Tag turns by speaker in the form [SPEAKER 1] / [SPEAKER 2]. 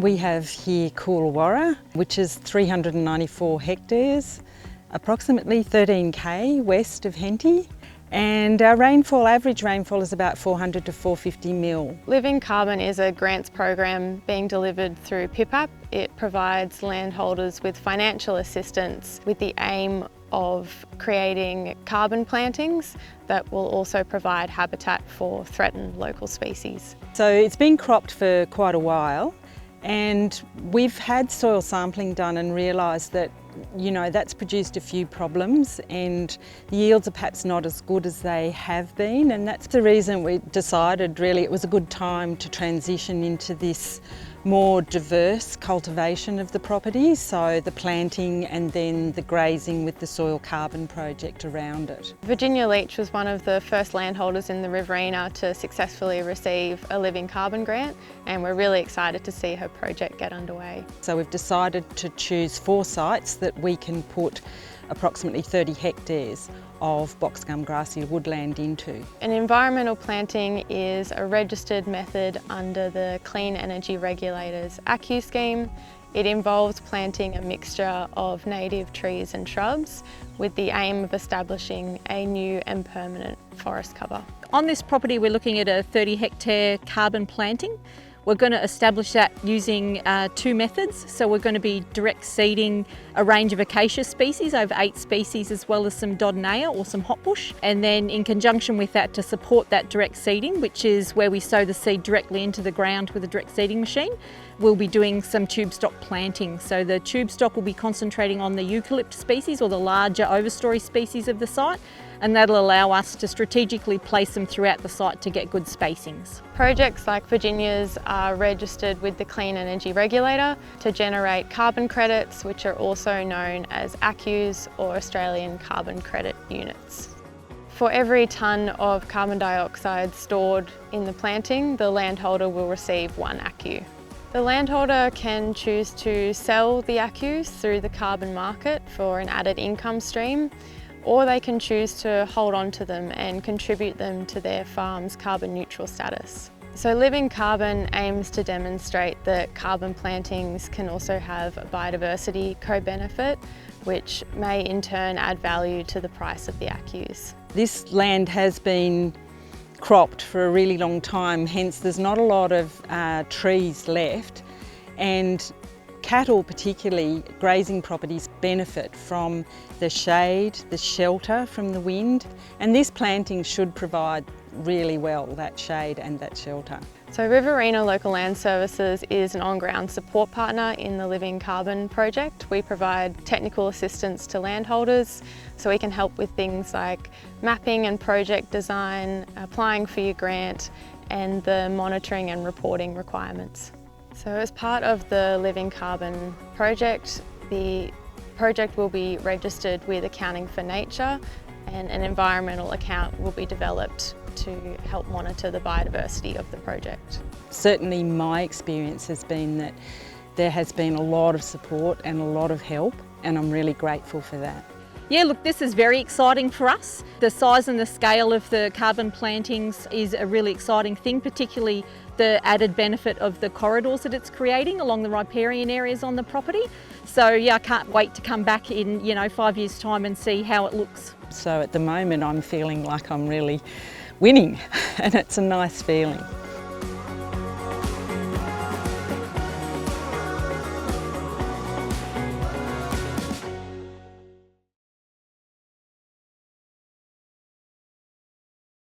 [SPEAKER 1] We have here Coolawarra, which is 394 hectares, approximately 13k west of Henty. And our average rainfall is about 400 to 450 mil.
[SPEAKER 2] Living Carbon is a grants program being delivered through PIPAP. It provides landholders with financial assistance with the aim of creating carbon plantings that will also provide habitat for threatened local species.
[SPEAKER 1] So it's been cropped for quite a while, and we've had soil sampling done and realised that that's produced a few problems, and the yields are perhaps not as good as they have been, and that's the reason we decided really it was a good time to transition into this more diverse cultivation of the property, so the planting and then the grazing with the soil carbon project around it.
[SPEAKER 2] Virginia Leach was one of the first landholders in the Riverina to successfully receive a Living Carbon grant, and we're really excited to see her project get underway.
[SPEAKER 1] So we've decided to choose 4 sites that we can put approximately 30 hectares of box gum grassy woodland into.
[SPEAKER 2] An environmental planting is a registered method under the Clean Energy Regulator's ACCU scheme. It involves planting a mixture of native trees and shrubs with the aim of establishing a new and permanent forest cover.
[SPEAKER 3] On this property we're looking at a 30 hectare carbon planting. We're going to establish that using 2 methods. So we're going to be direct seeding a range of acacia species, over 8 species, as well as some dodonea or some hotbush. And then in conjunction with that, to support that direct seeding, which is where we sow the seed directly into the ground with a direct seeding machine, we'll be doing some tube stock planting. So the tube stock will be concentrating on the eucalypt species or the larger overstory species of the site, and that'll allow us to strategically place them throughout the site to get good spacings.
[SPEAKER 2] Projects like Virginia's are registered with the Clean Energy Regulator to generate carbon credits, which are also known as ACCUs or Australian Carbon Credit Units. For every tonne of carbon dioxide stored in the planting, the landholder will receive 1 ACCU. The landholder can choose to sell the ACCUs through the carbon market for an added income stream, or they can choose to hold on to them and contribute them to their farm's carbon neutral status. So Living Carbon aims to demonstrate that carbon plantings can also have a biodiversity co-benefit, which may in turn add value to the price of the ACCUs.
[SPEAKER 1] This land has been cropped for a really long time, hence there's not a lot of trees left, and cattle, particularly grazing properties, benefit from the shade, the shelter from the wind, and this planting should provide really well that shade and that shelter.
[SPEAKER 2] So Riverina Local Land Services is an on-ground support partner in the Living Carbon project. We provide technical assistance to landholders, so we can help with things like mapping and project design, applying for your grant, and the monitoring and reporting requirements. So as part of the Living Carbon project, the project will be registered with Accounting for Nature, and an environmental account will be developed to help monitor the biodiversity of the project.
[SPEAKER 1] Certainly my experience has been that there has been a lot of support and a lot of help, and I'm really grateful for that.
[SPEAKER 3] Yeah, look, this is very exciting for us. The size and the scale of the carbon plantings is a really exciting thing, particularly the added benefit of the corridors that it's creating along the riparian areas on the property. So yeah, I can't wait to come back in 5 years' time and see how it looks.
[SPEAKER 1] So at the moment I'm feeling like I'm really winning and it's a nice feeling.